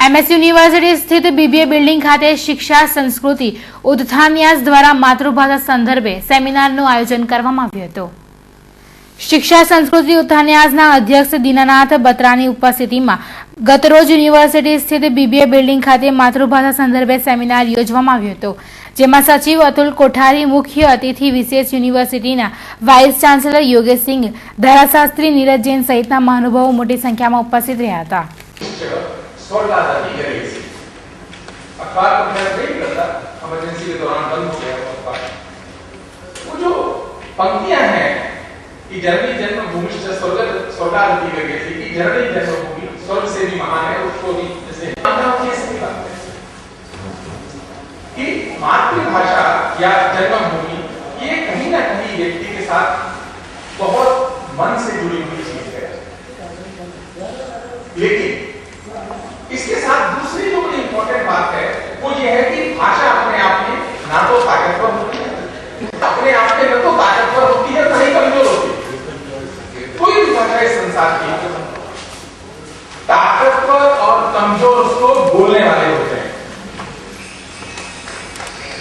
MS university स्थित BBA building खाते शिक्षा संस्कृति उत्थान न्यास द्वारा मातृभाषा संदर्भे सेमिनारનું આયોજન કરવામાં આવ્યું હતું। शिक्षा संस्कृति उत्थान न्यासના અધ્યક્ષ દીનાનાથ બત્રાની ઉપસ્થિતિમાં ગતરોજ યુનિવર્સિટી સ્થિત બીબીએ બિલ્ડિંગ ખાતે માતૃભાષા સંદર્ભે સેમિનાર યોજવામાં આવ્યો હતો, જેમાં સચિવ અતુલ કોઠારી, મુખ્ય અતિથિ વિશેષ યુનિવર્સિટીના વાઇસ ચાન્સેલર યોગેશસિંહ, ધારાશાસ્ત્રી નીરજ જૈન સહિતના મહાનુભાવો મોટી સંખ્યામાં ઉપસ્થિત રહ્યા હતા। अखबार को मैं नहीं करता, इमरजेंसी के दौरान बंद हो गया अखबार। वो जो पंक्तियां हैं कि जननी जन्मभूमि से स्वर्गादपि गई थी, कि जननी जन्मभूमि स्वर्ग से भी महान है, उसको भी जैसे कैसे बात है कि मातृभाषा या जन्मभूमि ये कहीं ना कहीं व्यक्ति के साथ बहुत मन से जुड़ी हुई चीज है, लेकिन इसके साथ दूसरी जो बड़ी इंपॉर्टेंट बात है वो ये है कि भाषा अपने आप में ना तो ताकतवर होती है, अपने आप में न तो ताकतवर होती है, न ही कमजोर होती है। कोई भी भाषा इस संसार की ताकतवर और कमजोर उसको बोलने वाले होते हैं।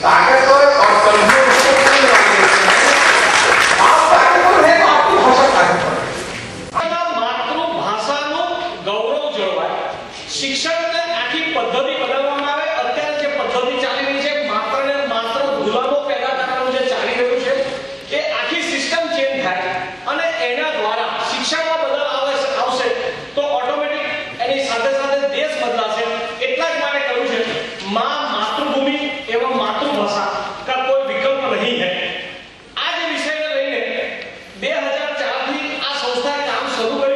ताकतवर और कमजोर उसको बोलने वाले होते हैं। आप ताकतवर है तो आपकी भाषा ताकतवर है। मातृभाषा नो गौरव जळवाय, शिक्षक ने आखी पद्धति